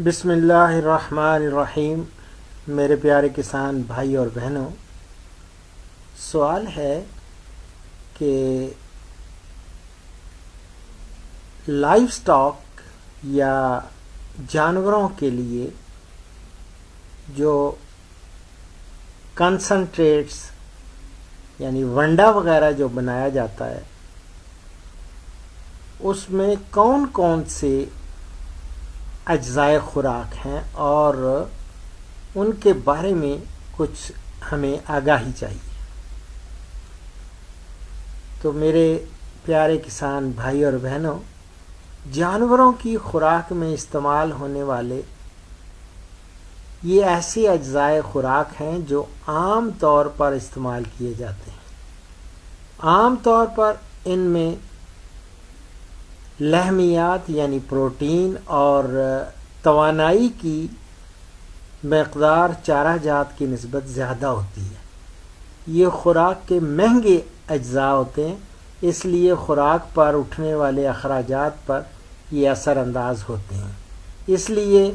بسم اللہ الرحمن الرحیم۔ میرے پیارے کسان بھائی اور بہنوں، سوال ہے کہ لائف سٹاک یا جانوروں کے لیے جو کنسنٹریٹس یعنی ونڈا وغیرہ جو بنایا جاتا ہے، اس میں کون کون سے اجزائے خوراک ہیں اور ان کے بارے میں کچھ ہمیں آگاہی چاہیے۔ تو میرے پیارے کسان بھائی اور بہنوں، جانوروں کی خوراک میں استعمال ہونے والے یہ ایسے اجزائے خوراک ہیں جو عام طور پر استعمال کیے جاتے ہیں۔ عام طور پر ان میں لحمیات یعنی پروٹین اور توانائی کی مقدار چارہ جات کی نسبت زیادہ ہوتی ہے۔ یہ خوراک کے مہنگے اجزاء ہوتے ہیں، اس لیے خوراک پر اٹھنے والے اخراجات پر یہ اثر انداز ہوتے ہیں۔ اس لیے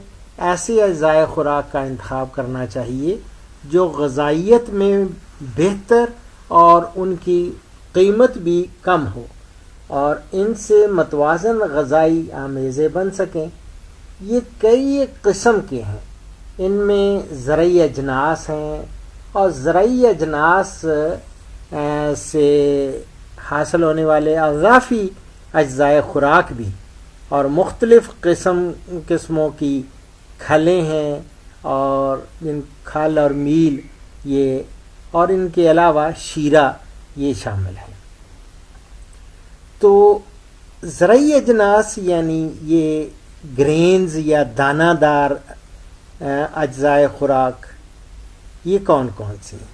ایسے اجزائے خوراک کا انتخاب کرنا چاہیے جو غذائیت میں بہتر اور ان کی قیمت بھی کم ہو اور ان سے متوازن غذائی آمیزیں بن سکیں۔ یہ کئی قسم کے ہیں، ان میں زرعی اجناس ہیں اور زرعی اجناس سے حاصل ہونے والے اضافی اجزائے خوراک بھی، اور مختلف قسموں کی کھلیں ہیں اور ان کھل اور میل یہ، اور ان کے علاوہ شیرہ یہ شامل ہے۔ تو زرعی اجناس یعنی یہ گرینز یا دانہ دار اجزائے خوراک یہ کون کون سی ہیں؟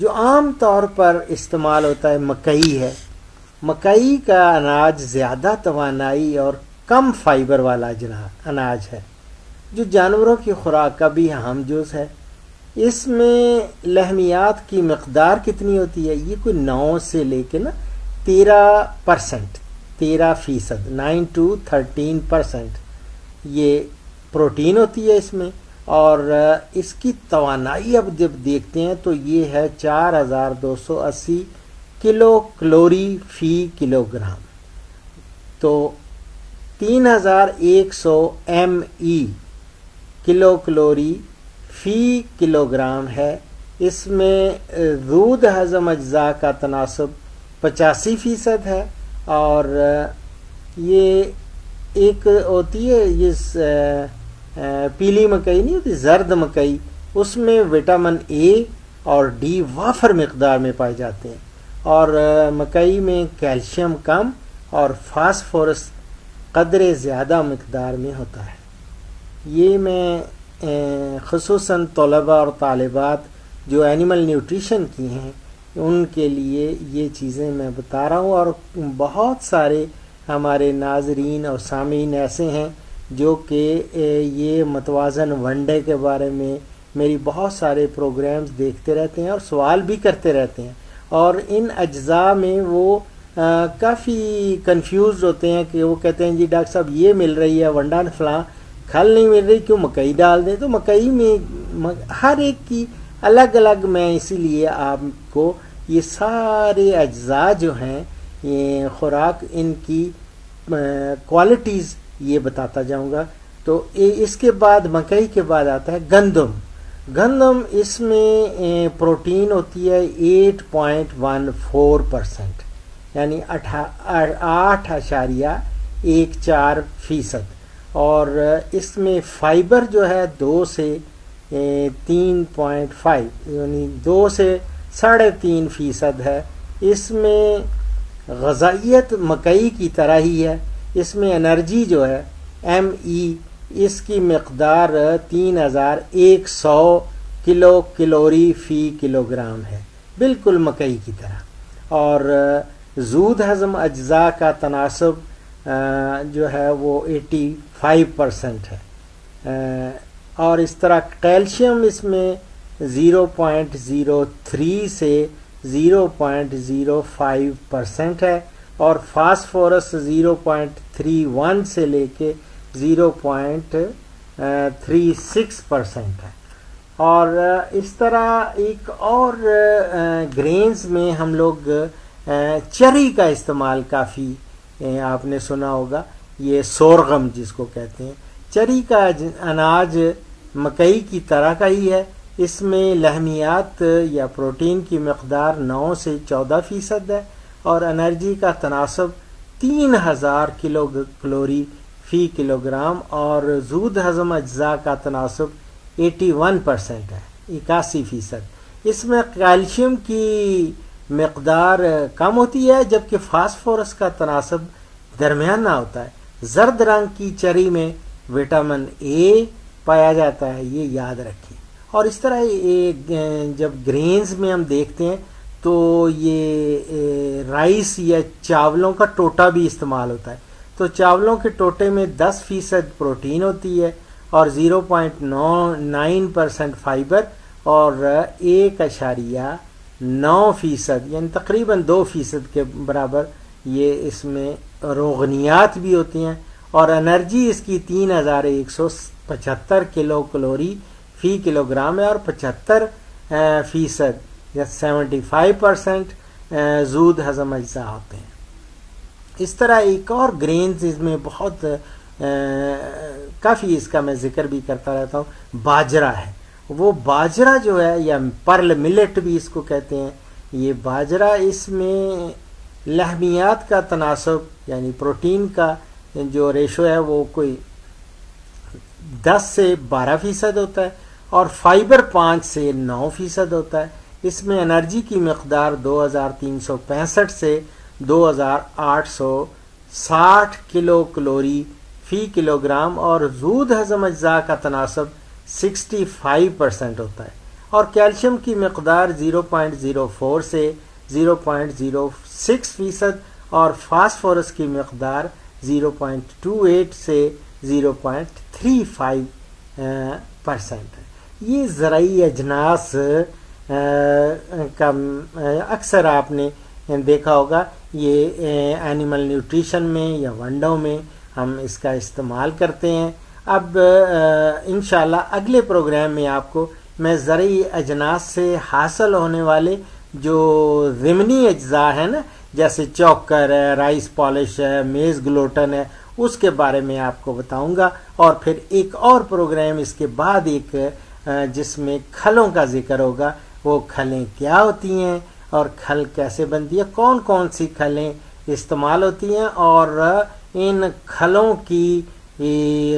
جو عام طور پر استعمال ہوتا ہے مکئی ہے۔ مکئی کا اناج زیادہ توانائی اور کم فائبر والا اناج ہے جو جانوروں کی خوراک کا بھی اہم جز ہے۔ اس میں لحمیات کی مقدار کتنی ہوتی ہے؟ یہ کوئی 9 سے لے کے 13% 9 to 13% یہ پروٹین ہوتی ہے اس میں، اور اس کی توانائی اب جب دیکھتے ہیں تو یہ ہے 4280 کلو کلوری فی کلو گرام، تو 3100 ME کلو کلوری فی کلو گرام ہے۔ اس میں زود ہضم اجزاء کا تناسب 85% ہے، اور یہ ایک ہوتی ہے یہ پیلی مکئی نہیں ہوتی، زرد مکئی، اس میں وٹامن اے اور ڈی وافر مقدار میں پائے جاتے ہیں، اور مکئی میں کیلشیم کم اور فاسفورس قدرے زیادہ مقدار میں ہوتا ہے۔ یہ میں خصوصاً طلباء اور طالبات جو اینیمل نیوٹریشن کی ہیں ان کے لیے یہ چیزیں میں بتا رہا ہوں، اور بہت سارے ہمارے ناظرین اور سامعین ایسے ہیں جو کہ یہ متوازن ونڈے کے بارے میں میری بہت سارے پروگرامز دیکھتے رہتے ہیں اور سوال بھی کرتے رہتے ہیں، اور ان اجزاء میں وہ کافی کنفیوزڈ ہوتے ہیں کہ وہ کہتے ہیں جی ڈاکٹر صاحب یہ مل رہی ہے ونڈا فلاں کھل نہیں مل رہی، کیوں مکئی ڈال دیں؟ تو مکئی میں ہر ایک کی الگ الگ، میں اسی لیے آپ کو یہ سارے اجزاء جو ہیں یہ خوراک ان کی کوالٹیز یہ بتاتا جاؤں گا۔ تو اس کے بعد مکئی کے بعد آتا ہے گندم۔ اس میں پروٹین ہوتی ہے 8.14%، یعنی 8.14%، اور اس میں فائبر جو ہے 2 سے 3.5 یعنی 2 سے 3.5% ہے۔ اس میں غذائیت مکئی کی طرح ہی ہے، اس میں انرجی جو ہے ME اس کی مقدار 3100 کلو کلوری فی کلو گرام ہے، بالکل مکئی کی طرح، اور زود ہضم اجزاء کا تناسب جو ہے وہ 85% ہے، اور اس طرح کیلشیم اس میں 0.03 سے 0.05% ہے، اور فاسفورس 0.31 سے لے کے 0.5 36% ہے. اور اس طرح ایک اور گرینز میں ہم لوگ چری کا استعمال کافی آپ نے سنا ہوگا. یہ سورغم جس کو کہتے ہیں. چری کا اناج مکئی کی طرح کا ہی ہے. اس میں لحمیات یا پروٹین کی مقدار 9 سے 14% ہے اور انرجی کا تناسب 3000 کلو کلوری فی کلو گرام اور زود ہضم اجزاء کا تناسب 81% ہے، 81%. اس میں کیلشیم کی مقدار کم ہوتی ہے جبکہ فاسفورس کا تناسب درمیانہ ہوتا ہے. زرد رنگ کی چری میں وٹامن اے پایا جاتا ہے، یہ یاد رکھیں. اور اس طرح جب گرینز میں ہم دیکھتے ہیں تو یہ رائس یا چاولوں کا ٹوٹا بھی استعمال ہوتا ہے. تو چاولوں کے ٹوٹے میں 10% پروٹین ہوتی ہے اور 0.9% فائبر اور 1.9% یعنی تقریباً 2% کے برابر یہ اس میں روغنیات بھی ہوتی ہیں. اور انرجی اس کی 3175 کلو کلوری فی کلو گرام ہے اور 75% یا 75% زود ہضم اجزاء ہوتے ہیں. اس طرح ایک اور گرینز اس میں بہت کافی اس کا میں ذکر بھی کرتا رہتا ہوں، باجرہ ہے. وہ باجرہ جو ہے یا پرل ملٹ بھی اس کو کہتے ہیں. یہ باجرہ اس میں لحمیات کا تناسب یعنی پروٹین کا جو ریشو ہے وہ کوئی 10 سے 12% ہوتا ہے اور فائبر 5 سے 9% ہوتا ہے. اس میں انرجی کی مقدار 2365 سے 2860 کلو کلوری فی کلو گرام اور زود ہضم اجزاء کا تناسب 65% ہوتا ہے. اور کیلشیم کی مقدار 0.04 سے 0.06% اور فاسفورس کی مقدار 0.28 سے 0.35% ہے. یہ زرعی اجناس کا اکثر آپ نے دیکھا ہوگا، یہ اینیمل نیوٹریشن میں یا ونڈوں میں ہم اس کا استعمال کرتے ہیں. اب انشاءاللہ اگلے پروگرام میں آپ کو میں زرعی اجناس سے حاصل ہونے والے جو ضمنی اجزاء ہیں نا، جیسے چوکر ہے، رائس پالش ہے، میز گلوٹن ہے، اس کے بارے میں آپ کو بتاؤں گا. اور پھر ایک اور پروگرام اس کے بعد ایک جس میں کھلوں کا ذکر ہوگا، وہ کھلیں کیا ہوتی ہیں اور کھل کیسے بنتی ہے، کون کون سی کھلیں استعمال ہوتی ہیں اور ان کھلوں کی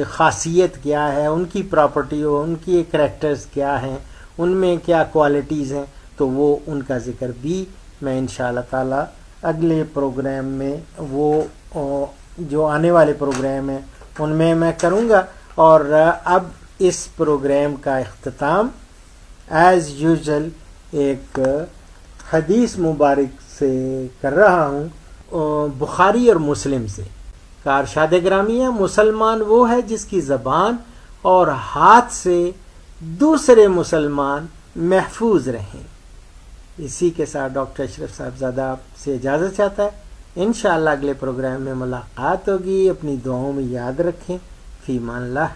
خاصیت کیا ہے، ان کی پراپرٹی ہو، ان کی کریکٹرز کیا ہیں، ان میں کیا کوالٹیز ہیں. تو وہ ان کا ذکر بھی میں انشاءاللہ تعالی اگلے پروگرام میں، وہ جو آنے والے پروگرام ہیں ان میں کروں گا. اور اب اس پروگرام کا اختتام ایز یوزل ایک حدیث مبارک سے کر رہا ہوں، بخاری اور مسلم سے. ارشاد گرامی ہے، مسلمان وہ ہے جس کی زبان اور ہاتھ سے دوسرے مسلمان محفوظ رہیں. اسی کے ساتھ ڈاکٹر اشرف صاحبزادہ آپ سے اجازت چاہتا ہے. انشاءاللہ اگلے پروگرام میں ملاقات ہوگی. اپنی دعاؤں میں یاد رکھیں. فی امان اللہ.